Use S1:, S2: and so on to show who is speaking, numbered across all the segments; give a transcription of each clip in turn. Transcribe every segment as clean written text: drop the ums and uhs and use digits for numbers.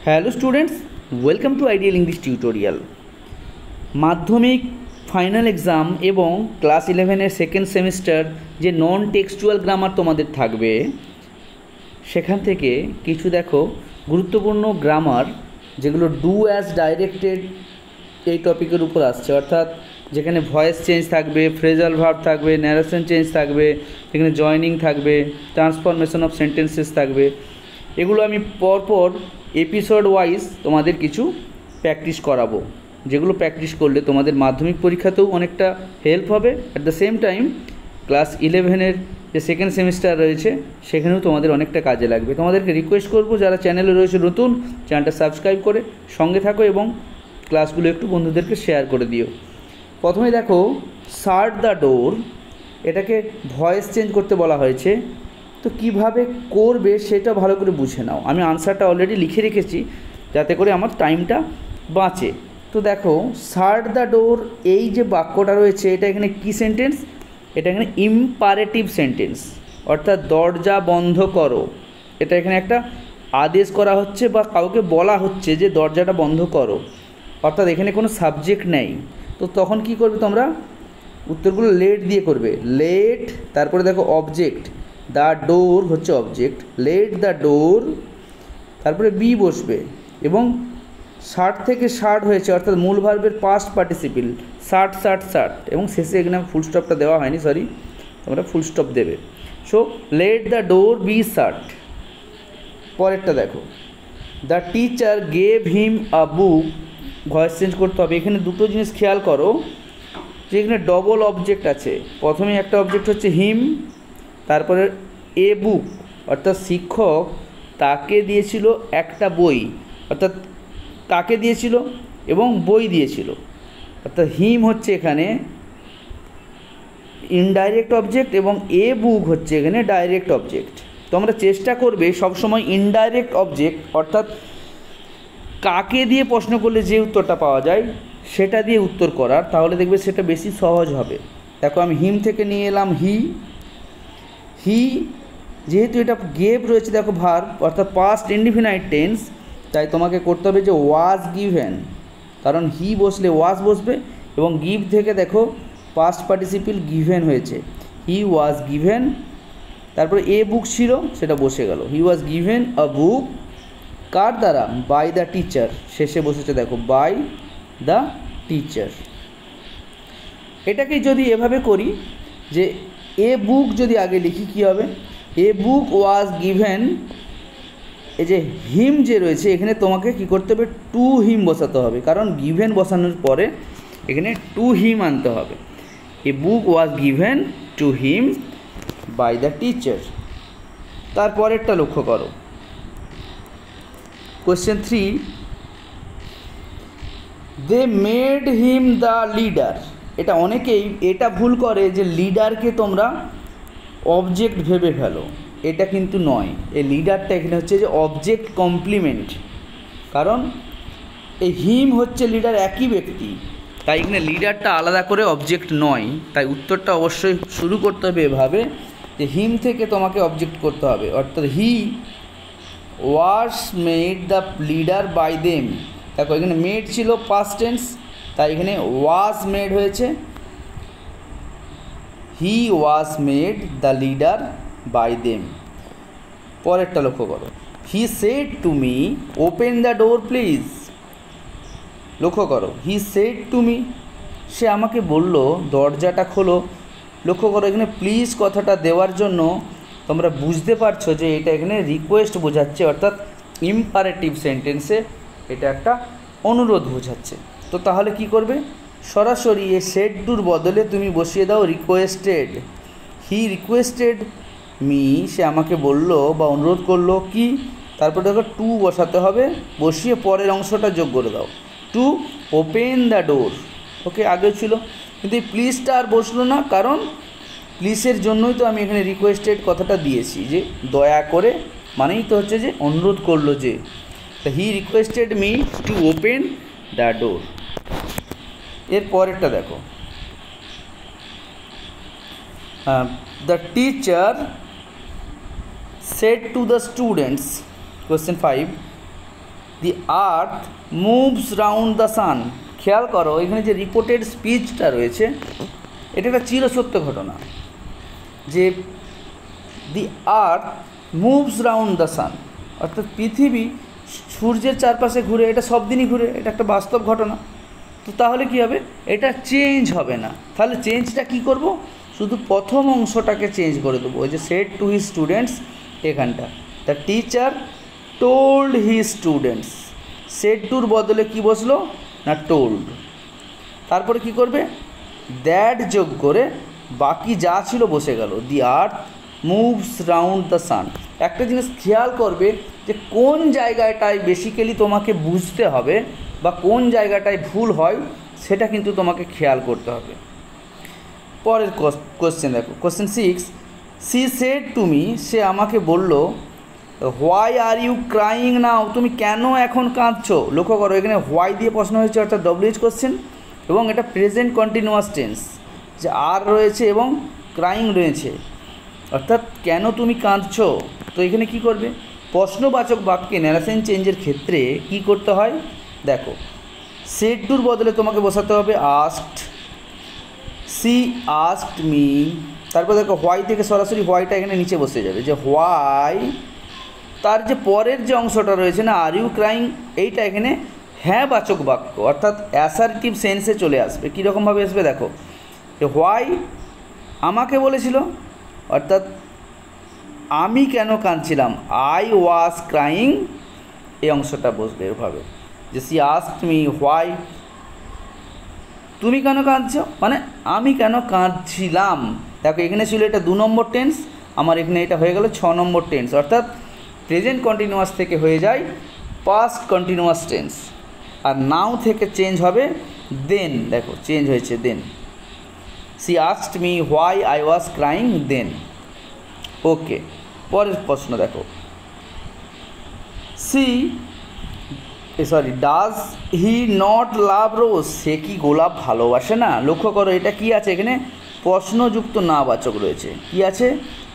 S1: Hello students, welcome to ideal English tutorial. মাধ্যমিক final exam এবং class 11-এর second semester যে নন textual grammar তোমাদের থাকবে, সেখান থেকে কিছু দেখো গুরুত্বপূর্ণ গ্রামার যেগুলো ডু অ্যাজ ডাইরেক্টেড এই টপিকের উপর আসছে, অর্থাৎ যেখানে ভয়েস চেঞ্জ থাকবে, ফ্রেজাল ভার্ব থাকবে, ন্যারেশন চেঞ্জ থাকবে, যেখানে জয়নিং থাকবে, ট্রান্সফরমেশন অফ সেন্টেন্সেস থাকবে। এগুলো আমি পরপর এপিসোড ওয়াইজ তোমাদের কিছু প্র্যাকটিস করাবো, যেগুলো প্র্যাকটিস করলে তোমাদের মাধ্যমিক পরীক্ষাতেও অনেকটা হেল্প হবে। At the same time class 11-এর যে সেকেন্ড সেমিস্টার রয়েছে সেখানেও তোমাদের অনেকটা কাজে লাগবে। তোমাদেরকে রিকোয়েস্ট করবো, যারা চ্যানেলে রয়েছে নতুন, চ্যানেলটা সাবস্ক্রাইব করে সঙ্গে থাকো এবং ক্লাসগুলো একটু বন্ধুদেরকে শেয়ার করে দিও। প্রথমে দেখো, শাট দ্য ডোর, এটাকে ভয়েস চেঞ্জ করতে বলা হয়েছে। তো কিভাবে করবে সেটা ভালো করে বুঝে নাও। আমি আনসারটা অলরেডি লিখে রেখেছি যাতে করে আমার টাইমটা বাঁচে। তো দেখো, শাট দ্য ডোর, এই যে বাক্যটা রয়েছে এটা এখানে কী সেন্টেন্স? এটা এখানে ইম্পারেটিভ সেন্টেন্স, অর্থাৎ দরজা বন্ধ করো। এটা এখানে একটা আদেশ করা হচ্ছে বা কাউকে বলা হচ্ছে যে দরজাটা বন্ধ করো, অর্থাৎ এখানে কোনো সাবজেক্ট নেই। তো তখন কি করবে তোমরা? উত্তরগুলো লেট দিয়ে করবে। লেট, তারপরে দেখো অবজেক্ট, দ্য ডোর হচ্ছে অবজেক্ট, লেট দ্য ডোর, তারপরে বি বসবে এবং শার্ট থেকে শার্ট হয়েছে, অর্থাৎ মূল ভার্বের past participle, shirt shirt shirt, এবং শেষে এখানে ফুল স্টপটা দেওয়া হয়নি, সরি, তোমরা ফুল স্টপ দেবে। So let the door be shut. পরেরটা দেখো, the teacher gave him a book, voice change করতে হবে। এখানে দুটো জিনিস খেয়াল করো যে এখানে ডবল অবজেক্ট আছে। প্রথমে একটা অবজেক্ট হচ্ছে হিম, তারপরে এ বুক, অর্থাৎ শিক্ষক তাকে দিয়েছিল একটা বই, অর্থাৎ তাকে দিয়েছিল এবং বই দিয়েছিল, অর্থাৎ হিম হচ্ছে এখানে ইনডাইরেক্ট অবজেক্ট এবং এ বুক হচ্ছে এখানে ডাইরেক্ট অবজেক্ট। তো আমরা চেষ্টা করবে সবসময় ইনডাইরেক্ট অবজেক্ট, অর্থাৎ কাকে দিয়ে প্রশ্ন করলে যে উত্তরটা পাওয়া যায় সেটা দিয়ে উত্তর করার, তাহলে দেখবে সেটা বেশি সহজ হবে। দেখো, আমি হিম থেকে নিয়ে এলাম হি। হি যেহেতু এটা গেভ রয়েছে, দেখো ভার্ব, অর্থাৎ পাস্ট ইনডিফিনাইট টেন্স, তাই তোমাকে করতে হবে যে ওয়াজ গিভেন, কারণ হি বসলে ওয়াজ বসবে এবং গিভ থেকে দেখো পাস্ট পার্টিসিপল গিভেন হয়েছে, হি ওয়াজ গিভেন। তারপরে এ বুক ছিল, সেটা বসে গেল, হি ওয়াজ গিভেন আ বুক, কার দ্বারা? বাই দ্য টিচার, শেষে বসেছে দেখো বাই দ্য টিচার। এটাকে যদি এভাবে করি যে এ বুক যদি আগে লিখি কী হবে? এ বুক ওয়াজ গিভেন, এই যে হিম যে রয়েছে এখানে তোমাকে কি করতে হবে? টু হিম বসাতে হবে, কারণ গিভেন বসানোর পরে এখানে টু হিম আনতে হবে। A book was given to him by the teacher. তারপরেরটা লক্ষ্য করো, question 3, they made him the leader. এটা অনেকেই এটা ভুল করে যে লিডারকে তোমরা অবজেক্ট ভেবে ফেলো, এটা কিন্তু নয়। এই লিডারটা এখানে হচ্ছে যে অবজেক্ট কমপ্লিমেন্ট, কারণ এই হিম হচ্ছে লিডার একই ব্যক্তি, তাই এখানে লিডারটা আলাদা করে অবজেক্ট নয়। তাই উত্তরটা অবশ্যই শুরু করতে হবে এভাবে যে হিম থেকে তোমাকে অবজেক্ট করতে হবে, অর্থাৎ he was made the leader by them. দেখো এখানে মেড ছিল পাস্ট টেন্স, তাই এখানে ওয়াজ মেড হয়েছে, he was made the leader by them. পরেরটা লক্ষ্য করো, he said to me open the door please. লক্ষ্য করো, হি সেড টু মি, সে আমাকে বলল দরজাটা খোলো। লক্ষ্য করো, এখানে প্লিজ কথাটা দেওয়ার জন্য তোমরা বুঝতে পারছো যে এটা এখানে রিকোয়েস্ট বোঝাচ্ছে, অর্থাৎ ইম্পারেটিভ সেন্টেন্সে এটা একটা অনুরোধ বোঝাচ্ছে। তো তাহলে কি করবে? সরাসরি এ সেড টুর বদলে তুমি বসিয়ে দাও রিকোয়েস্টেড। হি রিকোয়েস্টেড মি, সে আমাকে বলল বা অনুরোধ করলো কি, তারপর দেখো টু বসাতে হবে, বসিয়ে পরের অংশটা যোগ করে দাও, টু ওপেন দ্য ডোর। ওকে, আগে ছিল, কিন্তু এই প্লিজটা আর বসলো না, কারণ প্লিজের জন্যই তো আমি এখানে রিকোয়েস্টেড কথাটা দিয়েছি, যে দয়া করে, মানেই তো হচ্ছে যে অনুরোধ করলো যে। He requested me to open the ডোর। এর পরেরটা দেখো, the teacher said to the students, question 5, the earth moves round the সান। খেয়াল করো এখানে যে রিপোর্টেড স্পিচটা রয়েছে এটা একটা চিরসত্য ঘটনা, যে the earth moves round the sun, অর্থাৎ পৃথিবী সূর্যের চারপাশে ঘুরে, এটা সব দিনই ঘুরে, এটা একটা বাস্তব ঘটনা। তো তাহলে কী হবে, এটা চেঞ্জ হবে না। তাহলে চেঞ্জটা কী করব, শুধু প্রথম অংশটাকে চেঞ্জ করে দেবো। ওই যে সেড টু হিজ স্টুডেন্টস, এখানটা the teacher told his students, said টুর বদলে কি বসলো না টোল্ড। তারপরে কি করবে, দ্যাট যোগ করে বাকি যা ছিল বসে গেল, the earth moves round the sun. একটা জিনিস খেয়াল করবে যে কোন জায়গাটায় বেসিক্যালি তোমাকে বুঝতে হবে বা কোন জায়গাটায় ভুল হয় সেটা কিন্তু তোমাকে খেয়াল করতে হবে। পরের কোশ্চেন দেখো, question 6, she said to me, সে আমাকে বলল, why are you crying now, তুমি কেন এখন কাঁদছো। লক্ষ্য করো এখানে হোয়াই দিয়ে প্রশ্ন হয়েছে, অর্থাৎ ডব্লিউএইচ কোশ্চেন, এবং এটা প্রেজেন্ট কন্টিনিউয়াস টেন্স, যে আর রয়েছে এবং ক্রাইং রয়েছে, অর্থাৎ কেন তুমি কাঁদছো। তো এখানে কি করবে, প্রশ্নবাচক বাক্যে ন্যারেশন চেঞ্জের ক্ষেত্রে কি করতে হয় দেখো, সেড টুর বদলে তোমাকে বসাতে হবে আস্কড, সি আস্কড মি। তারপর দেখো হোয়াই থেকে সরাসরি হোয়াইটা এখানে নিচে বসে যাবে, যে হোয়াই, তার যে পরের যে অংশটা রয়েছে না আর ইউ ক্রাইং, এইটা এখানে হ্যাঁ বাচক বাক্য, অর্থাৎ অ্যাসার্টিভ সেন্সে চলে আসবে। কীরকমভাবে আসবে দেখো, যে হোয়াই আমাকে বলেছিল, অর্থাৎ আমি কেন কাঁদছিলাম, আই ওয়াজ ক্রাইং, এই অংশটা বসবে এভাবে, যে সি আস্কড মি হোয়াই, তুমি কেন কাঁদছো মানে আমি কেন কাঁদছিলাম। দেখো এখানে ছিল এটা 2 নম্বর টেন্স, আমার এখানে এটা হয়ে গেল 6 নম্বর টেন্স, অর্থাৎ প্রেজেন্ট কন্টিনিউয়াস থেকে হয়ে যায় পাস্ট কন্টিনিউয়াস টেন্স, আর নাও থেকে চেঞ্জ হবে দেন। দেখো চেঞ্জ হয়েছে then, she asked me why I was crying then. Okay, পরের প্রশ্ন দেখো, ডাজ হি নট লাভ রোজ, সে কি গোলাপ ভালোবাসে না। লক্ষ্য করো এটা কি আছে, এখানে প্রশ্নযুক্ত নাবাচক রয়েছে। কি আছে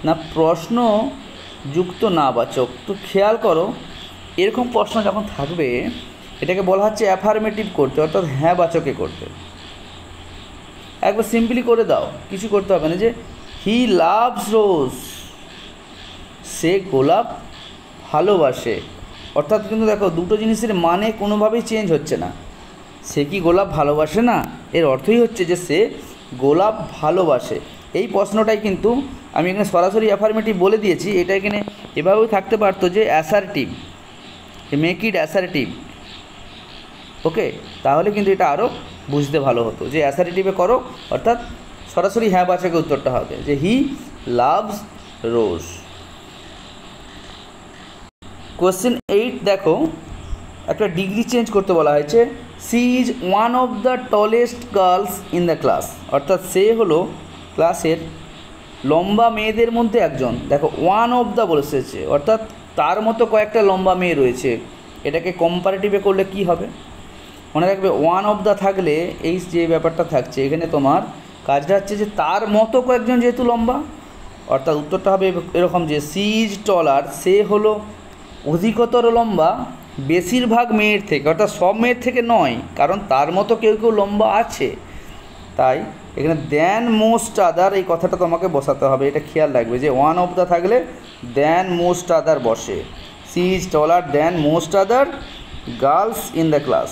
S1: না প্রশ্নযুক্ত নাবাচক। তো খেয়াল করো এরকম প্রশ্ন যখন থাকবে এটাকে বলা হচ্ছে অ্যাফার্মেটিভ করতে, অর্থাৎ হ্যাঁ বাচকে করতে। একবার সিম্পলি করে দাও, কিছু করতে হবে না, যে হি লাভস রোজ, সে গোলাপ ভালোবাসে। অর্থাৎ কিন্তু দেখো দুটো জিনিসের মানে কোনোভাবেই চেঞ্জ হচ্ছে না। সে কি গোলাপ ভালোবাসে না, এর অর্থই হচ্ছে যে সে গোলাপ ভালোবাসে। এই প্রশ্নটাই কিন্তু আমি এখানে সরাসরি অ্যাফার্মেটিভ বলে দিয়েছি, এটা এখানে এভাবেও থাকতে পারতো যে অ্যাসার্টিভ, মেক ইট অ্যাসার্টিভ। ওকে, তাহলে কিন্তু এটা আরও বুঝতে ভালো হতো, যে অ্যাসার্টিভে করো, অর্থাৎ সরাসরি হ্যাঁ বাচকে উত্তরটা হবে, যে হি লাভস রোজ। কোশ্চেন 8 দেখো, একটা ডিগ্রি চেঞ্জ করতে বলা হয়েছে, she is one of the tallest girls in the class, অর্থাৎ সে হলো ক্লাসের লম্বা মেয়েদের মধ্যে একজন। দেখো ওয়ান অফ দ্য বলেছে, অর্থাৎ তার মতো কয়েকটা লম্বা মেয়ে রয়েছে। এটাকে কম্পারেটিভে করলে কি হবে, মনে রাখবে ওয়ান অফ দ্য থাকলে এই যে ব্যাপারটা থাকছে এখানে তোমার কাজটা হচ্ছে যে তার মতো কয়েকজন যেহেতু লম্বা, অর্থাৎ উত্তরটা হবে এরকম, যে সি ইজ টলার, সে হলো অধিকতর লম্বা বেশিরভাগ মেয়ের থেকে, অর্থাৎ সব মেয়ের থেকে নয়, কারণ তার মতো কেউ কেউ লম্বা আছে। তাই এখানে দ্যান মোস্ট আদার এই কথাটা তোমাকে বসাতে হবে, এটা খেয়াল রাখবে, যে ওয়ান অফ দ্য থাকলে দ্যান মোস্ট আদার বসে, she is taller than most other girls in the class.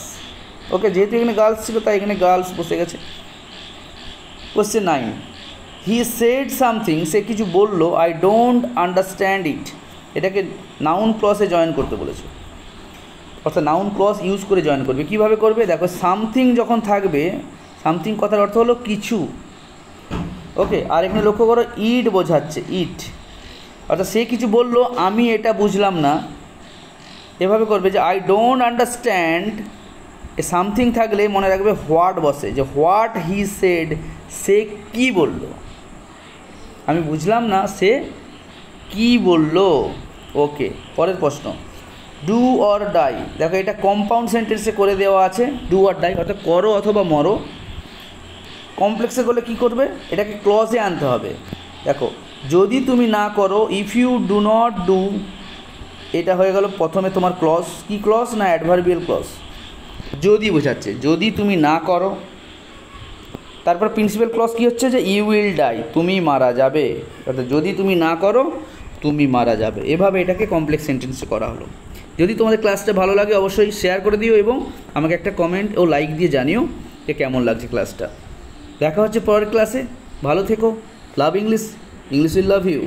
S1: Okay, যেহেতু এখানে গার্লস ছিল তাই এখানে গার্লস বসে গেছে। কোশ্চেন 9, হি সেড সামথিং, সে কিছু বললো, আই ডোন্ট আন্ডারস্ট্যান্ড ইট, এটাকে নাউন ক্লসে জয়েন করতে বলেছে, অর্থাৎ নাউন ক্লস ইউজ করে জয়েন করবে। কিভাবে করবে দেখো, সামথিং যখন থাকবে, সামথিং কথার অর্থ হলো কিছু। ওকে, আর এখানে লক্ষ্য করো ইট বোঝাচ্ছে, ইট, অর্থাৎ সে কিছু বলল আমি এটা বুঝলাম না। এভাবে করবে যে I don't understand, A something থাকলে মনে রাখবে হোয়াট বসে, যে হোয়াট হি সেড, সে কি বলল, আমি বুঝলাম না সে কি বলল। ওকে, পরের প্রশ্ন, ডু অর ডাই। দেখো এটা কম্পাউন্ড সেন্টেন্সে করে দেওয়া আছে, ডু অর ডাই, অর্থাৎ করো অথবা মরো। কমপ্লেক্সে করলে কী করবে, এটাকে ক্লজে আনতে হবে। দেখো যদি তুমি না করো, if you do not do, এটা হয়ে গেল প্রথমে তোমার ক্লজ, কি ক্লজ না অ্যাডভার্বিয়াল ক্লজ, যদি বোঝাচ্ছে যদি তুমি না করো। তারপর প্রিন্সিপাল ক্লজ কী হচ্ছে যে ইউ উইল ডাই, তুমি মারা যাবে, অর্থাৎ যদি তুমি না করো তুমি মারা যাবে। এভাবে এটাকে কমপ্লেক্স সেন্টেন্সে করা হলো। যদি তোমাদের ক্লাসটা ভালো লাগে অবশ্যই শেয়ার করে দিও এবং আমাকে একটা কমেন্ট ও লাইক দিয়ে জানিও যে কেমন লাগছে ক্লাসটা। দেখা হচ্ছে পরের ক্লাসে, ভালো থেকো। Love English, English will love you.